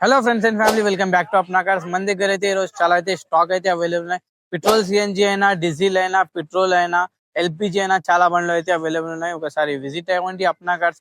Hello friends and family, welcome back to Apna cars. మన దగ్గర అయితే ఈ రోజు చాలా అయితే స్టాక్ అయితే అవైలబుల్ ఉన్నాయి. పెట్రోల్, సిఎన్జి అయినా, డీజిల్ అయినా, పెట్రోల్ అయినా, ఎల్పిజి అయినా చాలా బండ్లు అయితే అవైలబుల్ ఉన్నాయి. ఒకసారి విజిట్ అవ్వండి అప్నా కార్స్.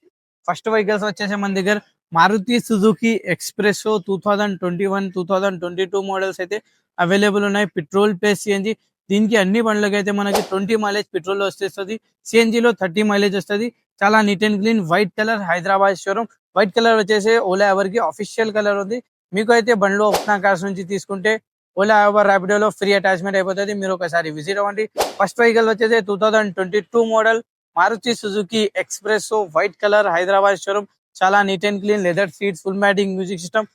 ఫస్ట్ వెహికల్స్ వచ్చేసి మన దగ్గర మారుతి సుజుకి ఎక్స్ప్రెసో 2021 2022 మోడల్స్ అయితే అవైలబుల్ ఉన్నాయి. Petrol plus CNG. దీనికి అన్ని బండ్లకి అయితే మనకి 20 మైలేజ్ పెట్రోల్ వస్తుంది. సిఎన్జిలో 30 మైలేజ్ వస్తుంది. చాలా neat and clean white colour Hyderabad showroom. White colour వచ్చేసి ఓలా ఎవర్ కి అఫీషియల్ కలర్ ఉంది. మీకు అయితే బండ్లు అప్నా కార్స్ నుంచి తీసుకుంటే ఓలా ఎవర్ ర్యాపిడోలో ఫ్రీ అటాచ్మెంట్ అయిపోతుంది. మీరు ఒకసారి విజిట్ అవ్వండి. ఫస్ట్ వెహికల్ వచ్చేసి 2022 model Maruti Suzuki S-Presso white colour Hyderabad showroom. చాలా neat and clean leather seats, full matting, music system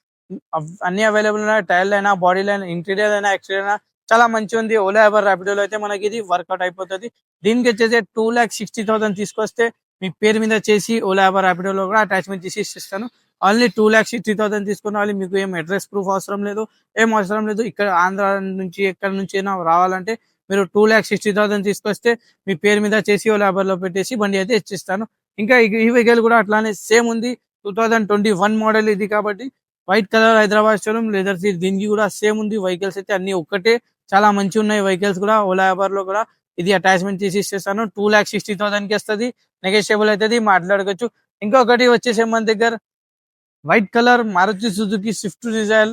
అన్ని అవైలబుల్ ఉన్నాయి. టైర్లు అయినా, బాడీలు అయినా, ఇంటీరియర్ అయినా, ఎక్స్టీరియర్ అయినా చాలా మంచి ఉంది. ఓలా ఎవర్ ర్యాపిడోలో అయితే మనకి ఇది వర్కౌట్ అయిపోతుంది. దీనికి వచ్చేసి 2,60,000 తీసుకొస్తే మీ పేరు మీద చేసి ఓలా ఎవర్ ర్యాపిడోలో కూడా అటాచ్మెంట్ చేసి ఇస్తాను. ఓన్లీ 2,60,000 తీసుకున్న వాళ్ళు. మీకు ఏం అడ్రస్ ప్రూఫ్ అవసరం లేదు, ఏం అవసరం లేదు. ఇక్కడ ఆంధ్ర నుంచి ఎక్కడి నుంచి అయినా రావాలంటే మీరు 2,60,000 తీసుకొస్తే మీ పేరు మీద చేసి ఓలా ఎవర్ లో పెట్టేసి బండి అయితే ఇచ్చిస్తాను. ఇంకా ఈ వెహికల్ కూడా అట్లానే సేమ్ ఉంది. 2021 మోడల్ ఇది కాబట్టి white colour Hyderabad showroom, leather seat. దీనికి కూడా సేమ్ ఉంది. వెహికల్స్ అయితే అన్ని ఒక్కటే, చాలా మంచి ఉన్నాయి వెహికల్స్ కూడా. ఓలా ఎవర్ లో కూడా ఇది అటాచ్మెంట్ చేసి ఇచ్చేస్తాను. 2,60,000 కి వస్తుంది. నెగోషియబుల్ అవుతుంది, మాట్లాడుకోవచ్చు. ఇంకొకటి వచ్చేసి మన దగ్గర white colour Maruti Suzuki Swift Dzire,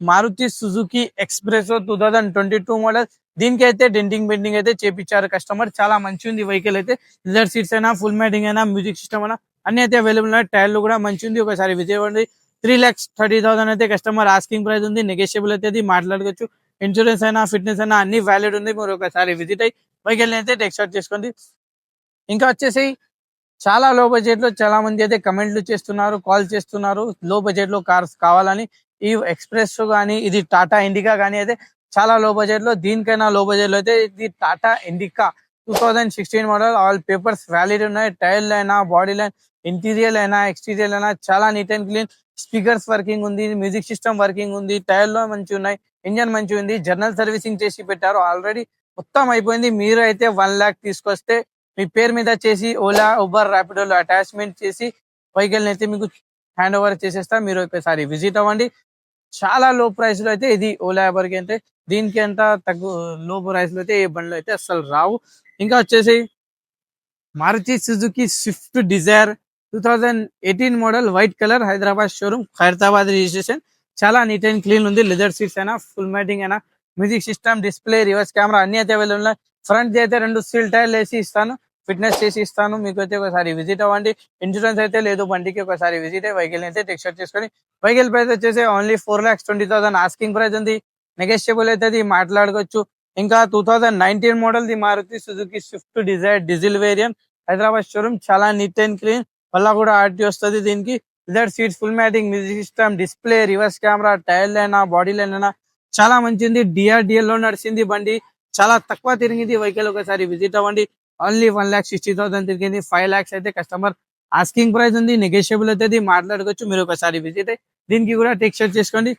Maruti Suzuki S Presso 2022 model. దీనికి అయితే డెంటింగ్ బెండింగ్ అయితే చేపించారు కస్టమర్. చాలా మంచి ఉంది వెహికల్ అయితే. లెదర్ సీట్స్ అయినా, ఫుల్ మ్యాటింగ్ అయినా, మ్యూజిక్ సిస్టమ్ అయినా అన్ని అయితే అవైలబుల్ ఉన్నాయి. టైర్లు కూడా మంచి ఉంది. ఒకసారి విజయవాడ 3,30,000 అయితే కస్టమర్ ఆస్కింగ్ ప్రైస్ ఉంది. నెగోషియబుల్ అయితే మాట్లాడుకోవచ్చు. ఇన్సూరెన్స్ అయినా, ఫిట్నెస్ అయినా అన్ని వ్యాలిడ్ ఉంది. మీరు ఒకసారి విజిట్ అయ్యి వెహికల్ అయితే టెక్స్ట్ చేసుకోండి. ఇంకా వచ్చేసి చాలా లో బడ్జెట్ లో చాలా మంది అయితే కమెంట్లు చేస్తున్నారు, కాల్ చేస్తున్నారు లో బడ్జెట్ లో కార్స్ కావాలని. ఈ ఎక్స్ప్రెస్ కానీ, ఇది టాటా ఇండికా కానీ అయితే చాలా లో బడ్జెట్ లో. దీనికైనా లో బడ్జెట్ లో అయితే ఇది Tata Indica 2016 model. All papers valid ఉన్నాయి. టైర్లు అయినా, బాడీ లైన్, ఇంటీరియర్ అయినా, ఎక్స్టీరియర్ అయినా చాలా neat and clean. Speakers working ఉంది, మ్యూజిక్ సిస్టమ్ వర్కింగ్ ఉంది, టైర్లో మంచి ఉన్నాయి, ఇంజన్ మంచి ఉంది. జనరల్ సర్వీసింగ్ చేసి పెట్టారు ఆల్రెడీ, మొత్తం అయిపోయింది. మీరు అయితే 1,00,000 తీసుకొస్తే మీ పేరు మీద చేసి ఓలా ఉబర్ ర్యాపిడోలో అటాచ్మెంట్ చేసి వెహికల్ అయితే మీకు హ్యాండ్ ఓవర్ చేసేస్తా. మీరు ఒకసారి విజిట్ అవ్వండి. చాలా లో ప్రైస్ లో అయితే ఇది ఓలా ఉబర్ కి అంటే దీనికి ఎంత తక్కువ లో ప్రైస్ లో అయితే ఏ బండ్లు అయితే అసలు రావు. ఇంకా వచ్చేసి Maruti Suzuki Swift Dzire 2018 model white colour Hyderabad showroom, Khairatabad registration. చాలా నీట్ అండ్ క్లీన్ ఉంది. లెదర్ సీట్స్ అయినా, ఫుల్ మ్యాటింగ్ అయినా, music system, display, reverse camera అన్ని అయితే అవైలబుల్ ఉన్నాయి. ఫ్రంట్ అయితే 2 స్టీల్ టైర్లు వేసి ఇస్తాను, ఫిట్నెస్ చేసి ఇస్తాను. మీకు అయితే ఒకసారి విజిట్ అవ్వండి. ఇన్సూరెన్స్ అయితే లేదు బండికి. ఒకసారి విజిట్ అయ్యి వెహికల్ అయితే టెక్స్ట్ చేసుకొని. వెహికల్ ప్రైస్ వచ్చేసి ఓన్లీ 4,20,000 ఆస్కింగ్ ప్రైస్ ఉంది. నెగోషియబుల్ అయితే మాట్లాడుకోవచ్చు. ఇంకా 2019 model the Maruti Suzuki Swift Dzire diesel variant, Hyderabad showroom. చాలా నీట్ అండ్ క్లీన్, వల్ల కూడా ఆర్టీ వస్తుంది దీనికి. Leather seats, full matting, music system, display, reverse camera, టైర్లు అయినా, బాడీ లైన్ అయినా చాలా మంచిది. డిఆర్డిఎల్ లో నడిచింది బండి, చాలా తక్కువ తిరిగింది వెహికల్. ఒకసారి విజిట్ అవ్వండి. ఓన్లీ 1,60,000 తిరిగింది. 5 lakhs అయితే కస్టమర్ ఆస్కింగ్ ప్రైస్ ఉంది. నెగోషియబుల్ అయితే మాట్లాడుకోవచ్చు. మీరు ఒకసారి విజిట్ అయ్యి దీనికి కూడా టెక్స్ట్ చేసుకోండి.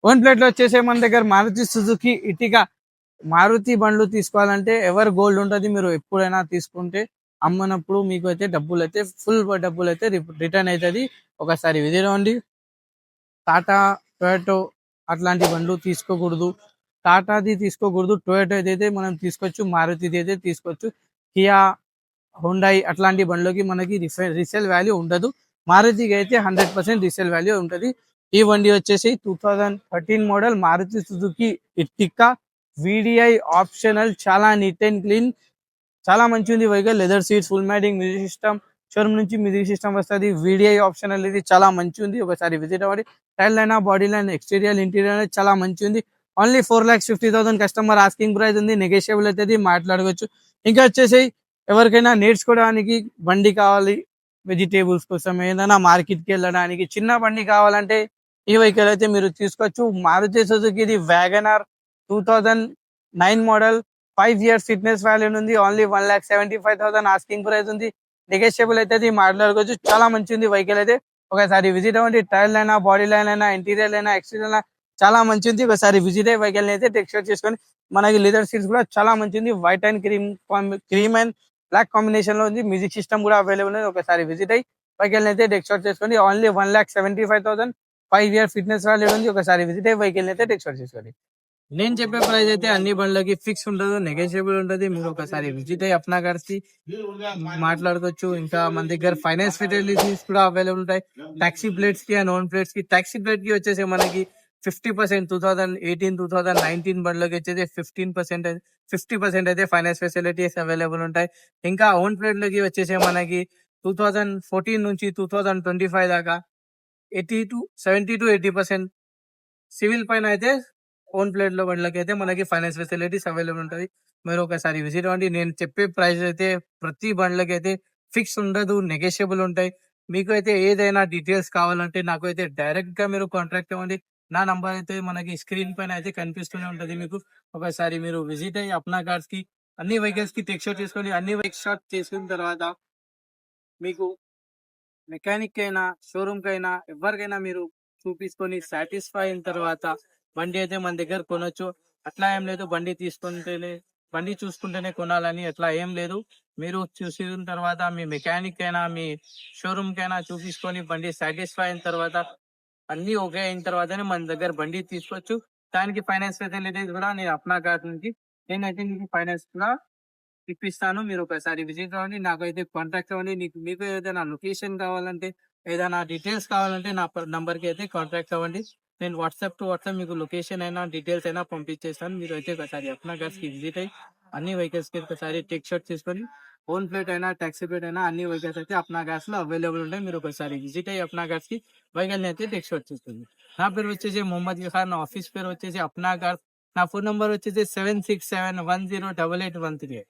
ఓన్ ప్లేట్ లో వచ్చేసే మన దగ్గర మారుతి సుజుకి ఇటిగా. మారుతి బండ్లు తీసుకోవాలంటే ఎవర్ గోల్డ్ ఉంటుంది. మీరు ఎప్పుడైనా తీసుకుంటే అమ్మనప్పుడు మీకు అయితే డబ్బులు అయితే ఫుల్ డబ్బులు అయితే రిటర్న్ అవుతుంది. ఒకసారి విజిట్ అవ్వండి. టాటా, టొయోటో అట్లాంటి బండ్లు తీసుకోకూడదు. టాటాది తీసుకోకూడదు. టొయోటో అయితే మనం తీసుకోవచ్చు, మారుతిది అయితే తీసుకోవచ్చు. కియా, హుండాయ్ అట్లాంటి బండ్లకి మనకి రీసేల్ వాల్యూ ఉండదు. మారుతికి అయితే 100% రీసేల్ వాల్యూ ఉంటుంది. ఈ బండి వచ్చేసి 2013 model Maruti Suzuki Ertiga VDI optional. చాలా నీట్ అండ్ క్లీన్, చాలా మంచి ఉంది vehicle. Leather seats, full matting, music system, showroom నుంచి మ్యూజిక్ సిస్టమ్ వస్తుంది. విడిఐ ఆప్షనల్, ఇది చాలా మంచి ఉంది. ఒకసారి విజిట్ అవ్వండి. Tyre line, body line, exterior, interior చాలా మంచి ఉంది. ఓన్లీ 4,50,000 కస్టమర్ ఆస్కింగ్ ప్రైస్ ఉంది. నెగోషియబుల్ అయితే మాట్లాడుకోవచ్చు. ఇంకా వచ్చేసి ఎవరికైనా నేర్చుకోవడానికి బండి కావాలి, వెజిటేబుల్స్ కోసం, ఏదైనా మార్కెట్కి వెళ్ళడానికి చిన్న బండి కావాలంటే ఈ వెహికల్ అయితే మీరు తీసుకోవచ్చు. మారుతి సుజుకి ఇది WagonR 2009 model, 5 years fitness value ఉంది. ఓన్లీ 1,75,000 ఆస్కింగ్ ప్రైస్ ఉంది. నెగోషియబుల్ అయితే మాట్లాడుకోవచ్చు. చాలా మంచి ఉంది వెహికల్ అయితే. ఒకసారి విజిట్ అవ్వండి. టైర్ అయినా, బాడీ లైన్ అయినా, ఇంటీరియర్ అయినా, ఎక్స్టీరియర్ అయినా చాలా మంచి ఉంది. ఒకసారి విజిట్ అయ్యి వెహికల్ అయితే టెక్స్చర్ చేసుకొని. మనకి లెదర్ సీట్స్ కూడా చాలా మంచి ఉంది. White and cream and black combination లో ఉంది. మ్యూజిక్ సిస్టమ్ కూడా అవైలబుల్ ఉంది. ఒకసారి విజిట్ అయ్యి వెహికల్ అయితే టెక్స్చర్ చేసుకోండి. ఓన్లీ 1,75,000 5 year ఫిట్నెస్ వాల్యూ ఉంది. ఒకసారి విజిట్ అయ్యి వెహికల్ అయితే టెస్ట్ చేసుకోండి. నేను చెప్పే ప్రైస్ అయితే అన్ని బండ్లకి ఫిక్స్ ఉండదు, నెగోషియబుల్ ఉంటుంది. మీరు ఒకసారి విజిట్ అయ్యి అప్నా కార్స్ మాట్లాడుకోవచ్చు. ఇంకా మన దగ్గర ఫైనాన్స్ ఫెసిలిటీస్ కూడా అవైలబుల్ ఉంటాయి. టాక్సీ ప్లేట్స్ కి అండ్ ఓన్ ప్లేట్స్ కి. టాక్సీ ప్లేట్ కి వచ్చేసి మనకి 50% 2018 2019 బండ్లకి వచ్చేసి 50% అయితే ఫైనాన్స్ ఫెసిలిటీస్ అవైలబుల్ ఉంటాయి. ఇంకా ఓన్ ప్లేట్ లకి వచ్చేసి మనకి 2014 నుంచి 2025 దాకా 70 to 80% సివిల్ పైన అయితే ఓన్ ప్లేట్ లో బండ్లకి అయితే మనకి ఫైనాన్స్ ఫెసిలిటీస్ అవైలబుల్ ఉంటుంది. మీరు ఒకసారి విజిట్ అవ్వండి. నేను చెప్పే ప్రైస్ అయితే ప్రతి బండ్లకి అయితే ఫిక్స్ ఉండదు, నెగోషియబుల్ ఉంటాయి. మీకు అయితే ఏదైనా డీటెయిల్స్ కావాలంటే నాకు అయితే డైరెక్ట్ గా మీరు కాంటాక్ట్ అవ్వండి. నా నంబర్ అయితే మనకి స్క్రీన్ పైన అయితే కనిపిస్తూనే ఉంటది మీకు. ఒకసారి మీరు విజిట్ అయ్యి అప్నా కార్స్ కి అన్ని వెహికల్స్ కి టెస్ట్ షాట్ చేసుకోండి. అన్ని వెహికల్స్ షాట్ చేసుకున్న తర్వాత మీకు మెకానిక్ అయినా షోరూమ్ కైనా ఎవరికైనా మీరు చూపించుకొని సాటిస్ఫై అయిన తర్వాత బండి అయితే మన దగ్గర కొనొచ్చు. అట్లా ఏం లేదు బండి చూసుకుంటేనే కొనాలని అట్లా ఏం లేదు. మీరు చూసిన తర్వాత మీ మెకానిక్ అయినా మీ షోరూమ్ కైనా చూపించుకొని బండి సాటిస్ఫై అయిన తర్వాత అన్ని ఓకే అయిన తర్వాతనే మన దగ్గర బండి తీసుకోవచ్చు. దానికి ఫైనాన్స్ ఫెసిలిటీస్ కూడా నేను అప్నా కార్డ్ నుంచి నేనైతే మీకు ఫైనాన్స్ కూడా ఇప్పిస్తాను. మీరు ఒకసారి విజిట్ అవ్వండి. నాకైతే కాంటాక్ట్ అవ్వండి. మీకు ఏదైనా లొకేషన్ కావాలంటే ఏదైనా డీటెయిల్స్ కావాలంటే నా నంబర్ కి అయితే కాంటాక్ట్ అవ్వండి. నేను వాట్సాప్ టు వాట్సాప్ మీకు లొకేషన్ అయినా డీటెయిల్స్ అయినా పంపించేస్తాను. మీరు అయితే ఒకసారి అప్నా కార్స్ కి విజిట్ అయ్యి అన్ని వెహికల్స్ కి ఒకసారి టెక్ షాట్ తీసుకొని ఓన్ ప్లేట్ అయినా టాక్సీ ప్లేట్ అయినా అన్ని వెహికల్స్ అయితే అప్నా కార్స్ లో అవైలబుల్ ఉంటాయి. మీరు ఒకసారి విజిట్ అయ్యి అప్నా కార్స్ కి వెహికల్ అయితే టెక్ షాట్ తీసుకోండి. నా పేరు వచ్చేసి మొహమ్మద్ ఖాన్. నా ఆఫీస్ పేరు వచ్చేసి అప్నా కార్స్. నా ఫోన్ నంబర్ వచ్చేసి 7671088813.